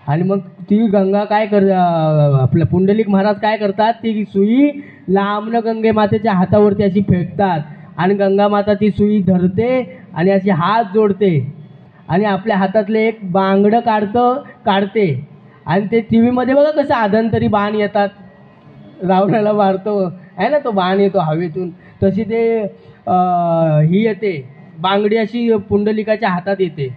आणि मग ती गंगा काय आपलं पुंडलिक महाराज काय करतात, ती सुई लांबनं गंगे मातेच्या हातावरती अशी फेकतात आणि गंगा माता ती सुई धरते आणि अशी हात जोडते आणि आपल्या हातातले एक बांगडं काढते. आणि ते टी व्हीमध्ये बघा कसं आधंतरी बाण येतात, रावणाला मारतो आहे ना, तो बाण येतो हवेतून, तशी ते ही येते बांगडी अशी पुंडलिकाच्या हातात येते.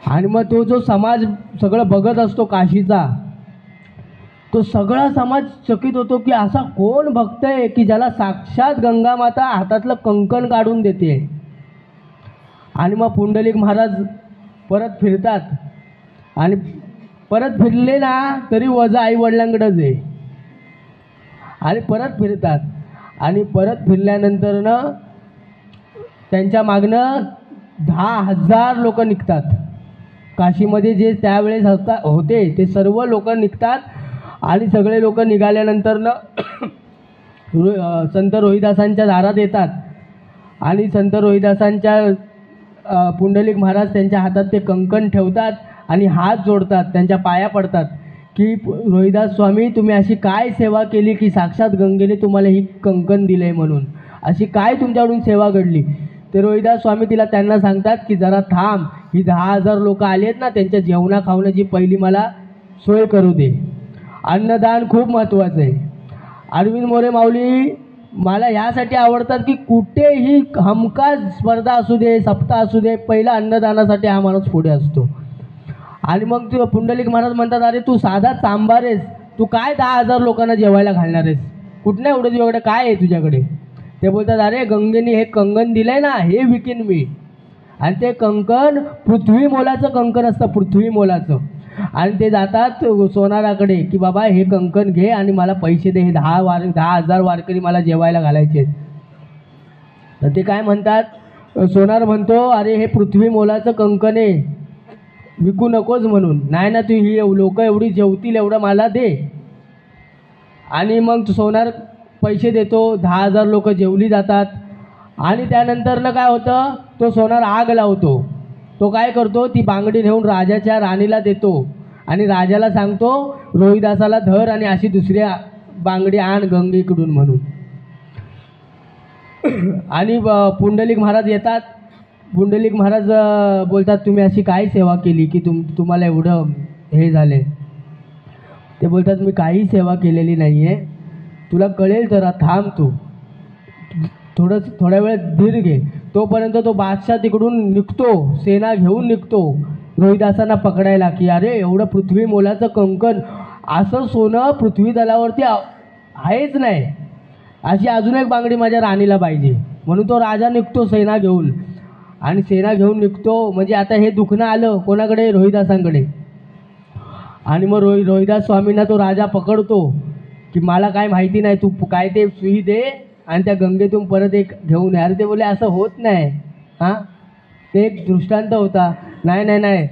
आणि मग तो जो समाज सगळं बघत असतो काशीचा, तो सगळा समाज चकित होतो की असा कोण भक्त आहे की ज्याला साक्षात गंगा माता हातातलं कंकण काढून देते. आणि मग पुंडलिक महाराज परत फिरतात आणि परत फिरले ना तरी वजा आई वडिलांकडेच आहे. आणि परत फिरतात. आणि परत फिरल्यानंतरनं त्यांच्या मागनं 10,000 लोक निघतात. काशीमध्ये जे त्यावेळेस होते ते सर्व लोक निघतात. आणि सगळे लोक निघाल्यानंतरनं संत रोहिदासांच्या दारात येतात. आणि संत रोहिदासांच्या पुंडलिक महाराज त्यांच्या हातात ते कंकण ठेवतात आणि हात जोडतात, त्यांच्या पाया पडतात की रोहिदास स्वामी, तुम्ही अशी काय सेवा केली की साक्षात गंगेने तुम्हाला ही कंकण दिलं आहे, म्हणून अशी काय तुमच्याकडून सेवा घडली. ते रोहिदास स्वामी त्यांना सांगतात की जरा थांब, ही 10,000 लोक आली आहेत ना, त्यांच्या जेवणा खावण्याची पहिली मला सोय करू दे. अन्नदान खूप महत्त्वाचं आहे. अरविंद मोरे माऊली मला यासाठी आवडतात की कुठेही हमखास स्पर्धा असू दे, सप्ताह असू दे, पहिला अन्नदानासाठी हा माणूस पुढे असतो. आणि मग तू पुंडलिक महाराज म्हणतात, अरे तू साधा चांभार आहेस, तू काय 10,000 लोकांना जेवायला घालणार आहेस, कुठनं एवढं काय आहे तुझ्याकडे. ते बोलतात, अरे गंगेने हे कंगन दिलंय ना, हे विकीन मी. आणि ते कंकण पृथ्वी मोलाचं कंकण असतं, पृथ्वी मोलाचं. आणि ते जातात सोनाराकडे की बाबा हे कंकण घे आणि मला पैसे दे, हे 10,000 वारकरी मला जेवायला घालायचे. तर ते काय म्हणतात, सोनार म्हणतो, अरे हे पृथ्वी मोलाचं कंकण आहे, विकू नकोच म्हणून. नाही ना, तू ही लोक एवढी जेवतील एवढं मला दे. आणि मग सोनार पैसे देतो, 10,000 लोक जेवली जातात. आणि त्यानंतरनं काय होतं, तो सोनार आग लावतो. तो काय करतो, ती बांगडी नेऊन राजाच्या राणीला देतो आणि राजाला सांगतो, रोहिदासाला धर आणि अशी दुसरी बांगडी आण गंगेकडून म्हणून. आणि पुंडलिक महाराज येतात. पुंडलिक महाराज बोलतात, तुम्ही अशी काय सेवा केली की तुम्हाला एवढं हे झाले. ते बोलतात, मी काही सेवा केलेली नाही आहे, तुला कळेल, जरा थांब, तू थोड्या वेळ धीर घे. तोपर्यंत तो बादशाह तिकडून निघतो, सेना घेऊन निघतो रोहिदासांना पकडायला की अरे एवढं पृथ्वी मोलाचं कंकण, असं सोनं पृथ्वी तलावरती आहेच नाही, अशी अजून एक बांगडी माझ्या राणीला पाहिजे. म्हणून तो राजा निघतो सेना घेऊन. आणि सेना घेऊन निघतो म्हणजे आता हे दुखणं आलं कोणाकडे, रोहिदासांकडे. आणि मग रोहिदास स्वामींना तो राजा पकडतो की मला काय माहिती नाही, तू काय ते सुई दे आणि त्या गंगेतून परत एक घेऊन या. ते बोले असं होत नाही, हां ते एक दृष्टांत होता, नाही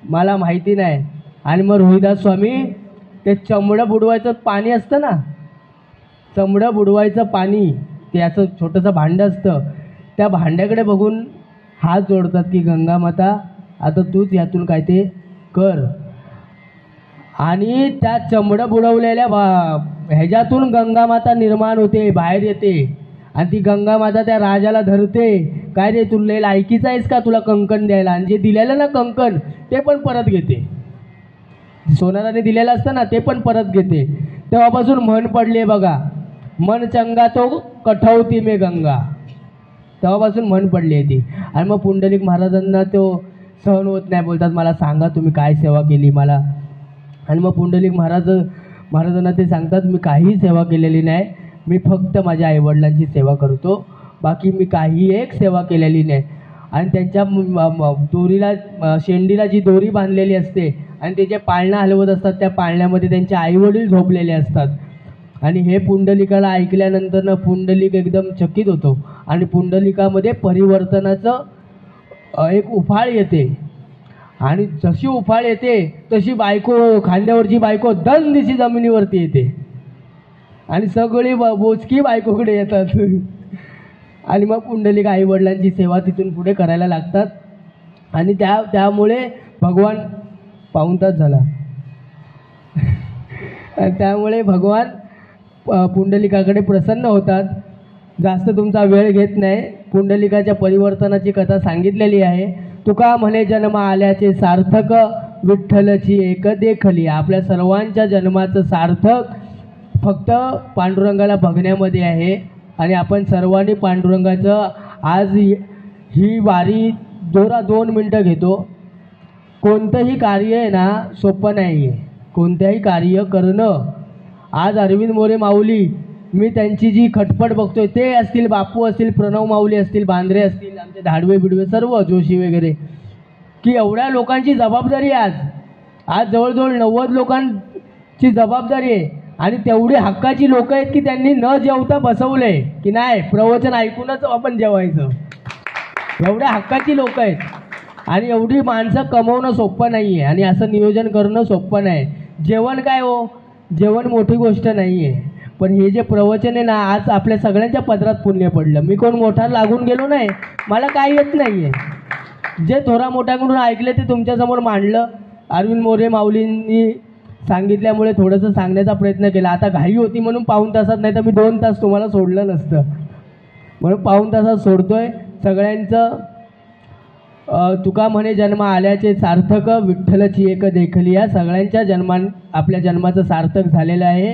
मला माहिती नाही. आणि मग रोहिदास स्वामी ते चमडं बुडवायचं पाणी असतं ना, चमडं बुडवायचं पाणी, ते असं छोटंसं भांडं असतं, त्या भांड्याकडे बघून हात जोडतात की गंगा माता, आता तूच यातून काय ते कर. आणि त्या चमडं बुडवलेल्या ह्याच्यातून गंगा माता निर्माण होते, बाहेर येते. आणि ती गंगा माता त्या राजाला धरते, काय रे तू लय लायकीचा आहेस का तुला कंकण द्यायला. आणि जे दिलेलं ना कंकण ते पण परत घेते, सोनाराने दिलेलं असतं ना ते पण परत घेते. तेव्हापासून म्हण पडली बघा, मन चंगा तो कठवती मे गंगा, तेव्हापासून म्हण पडली आहे ती. आणि मग पुंडलिक महाराजांना तो सहन होत नाही, बोलतात मला सांगा तुम्ही काय सेवा केली मला. आणि मग पुंडलिक महाराजांना ते सांगतात, मी काहीही सेवा केलेली नाही, मी फक्त माझ्या आईवडिलांची सेवा करतो, बाकी मी काही एक सेवा केलेली नाही. आणि त्यांच्या दोरीला, शेंडीला जी दोरी बांधलेली असते आणि ते जे पाळणं हलवत असतात, त्या पाळण्यामध्ये त्यांचे आईवडील झोपलेले असतात. आणि हे पुंडलिकाला ऐकल्यानंतर पुंडलिक एकदम चकित होतो. आणि पुंडलिकामध्ये परिवर्तनाचं एक उफाळ येते. आणि जशी उफाळ येते तशी बायको, खांद्यावरची बायको दंदिशी जमिनीवरती येते आणि सगळी बोचकी बायकोकडे येतात. आणि मग पुंडलिक आईवडिलांची सेवा तिथून पुढे करायला लागतात. आणि त्यामुळे भगवान पाऊण तास झाला त्यामुळे भगवान पुंडलिकाकडे प्रसन्न होतात. जास्त तुमचा वेळ घेत नाही, पुंडलिकाच्या परिवर्तनाची कथा सांगितलेली आहे. तुका म्हणे जन्म आल्याचे सार्थक, विठ्ठलची एक देखली. आपल्या सर्वांच्या जन्माचं सार्थक फक्त पांडुरंगाला बघण्यामध्ये आहे. आणि आपण सर्वांनी पांडुरंगाचं आज ही वारी जोरा 2 मिनटं घेतो. कोणतंही कार्य आहे ना सोपं नाही आहे, कोणत्याही कार्य करणं. आज अरविंद मोरे माऊली, मी त्यांची जी खटपट बघतोय, ते असतील, बापू असतील, प्रणव माऊली असतील, बांद्रे असतील, आमचे धाडवे बिडवे सर्व, जोशी वगैरे, की एवढ्या लोकांची जबाबदारी आज जवळजवळ 90 लोकांची जबाबदारी आहे. आणि तेवढी हक्काची लोक आहेत की त्यांनी न जेवता बसवले की नाही प्रवचन ऐकूनच आपण जेवायचं. एवढ्या हक्काची लोक आहेत आणि एवढी माणसं कमवणं सोपं नाही आहे आणि असं नियोजन करणं सोपं नाही. जेवण काय हो, जेवण मोठी गोष्ट नाही आहे, पण हे जे प्रवचन आहे ना आज आपल्या सगळ्यांच्या पदरात पुण्य पडलं. मी कोण मोठा लागून गेलो नाही, मला काही येत नाही आहे. जे थोरा मोठ्याकडून ऐकले ते तुमच्यासमोर मांडलं. अरविंद मोरे माऊलींनी सांगितल्यामुळे थोडंसं सांगण्याचा प्रयत्न केला. आता घाई होती म्हणून पाऊण तासात, नाही तर मी 2 तास तुम्हाला सोडलं नसतं, म्हणून पाऊण तासात सोडतोय. सगळ्यांचं तुका म्हणे जन्म आल्याचे सार्थक, विठ्ठलची एक देखली. या सगळ्यांच्या आपल्या जन्माचं सार्थक झालेलं आहे.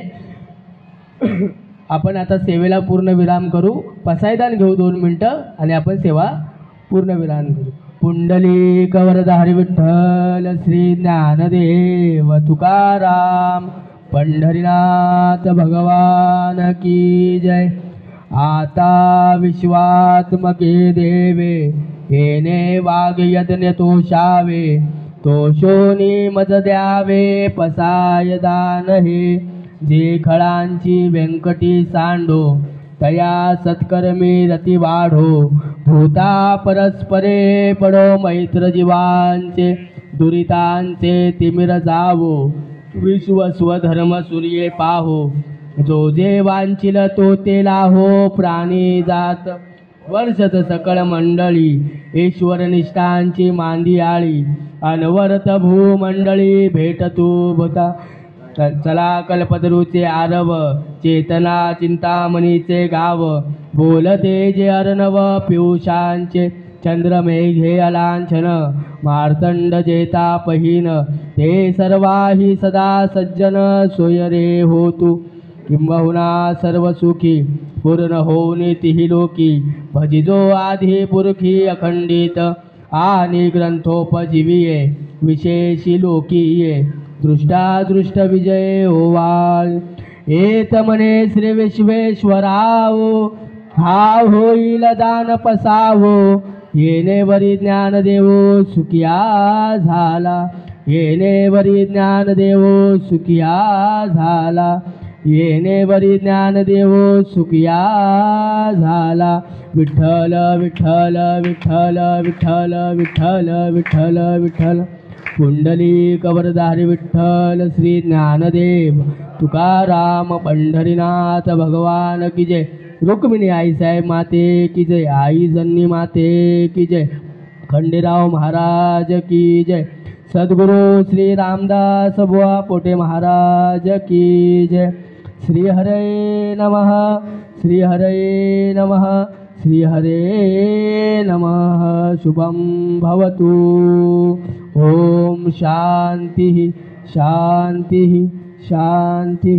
आपण आता सेवेला पूर्ण विराम करू. पसायदान घेऊ 2 मिनटं आणि आपण सेवा पूर्ण विराम करू. पुंडलिक वरदारी विठ्ठल श्री ज्ञानदेव तुकाराम पंढरीनाथ भगवान की जय. आता विश्वात्मके देवे येणे वाघ यज्ञ तोषावे, तोषोनी मज द्यावे पसाय दान हे. जे खळांची व्यंकटी सांडो तया सत्कर्मी रती वाढो. भूता परस्परे पडो मैत्र जीवांचे, दुरितांचे तिमिर जावो. विश्व स्वधर्म सूर्ये पाहो, जो जे वांचिल तो ते लाहो. प्राणी जात वर्षत सकळ मंडळी, ईश्वर निष्ठांची मांदी आळी. अनवरत भूमंडळी भेटतू भूता. चला कल्पतरूचे आरव, चेतना चिंतामणीचे गाव. बोलते जे अर्णव पियुषांचे, चंद्रमेघे अलांछन. मार्तंड जेता पहिन, ते सर्वाही सदा सज्जन. सोयरे हो तू किंबहुना सर्व सुखी, पूर्ण होऊनी तिही लोकी. भजिजो आधी पुरखी अखंडित, आणि ग्रंथोपजीविये विशेषी लोकीये. दृष्टादृष्ट विजय ओवाळ, एत म्हणे श्री विश्वेश्वरावो. हा होईल दान पसावो, येणेवरी ज्ञान देवो सुखिया झाला. येणेवरी ज्ञान देवो सुखिया झाला. येणेवरी ज्ञान देवो सुखिया झाला. विठ्ठल विठ्ठल विठ्ठल विठ्ठल विठ्ठल विठ्ठल विठ्ठल. पुंडलिक वरदारी विठ्ठल श्री ज्ञानदेव तुकाराम पंढरीनाथ भगवान की जय. रुक्मिणी आईसाहेब माते की जय. आई जन्नी माते की जय. खंडेराव महाराज की जय. सद्गुरु श्री रामदास बुवा पोटे महाराज की जय. श्री हरे नमः, श्री हरे नमः, श्री हरे नमः. शुभम भवतु. ओम शांति शांति शांति.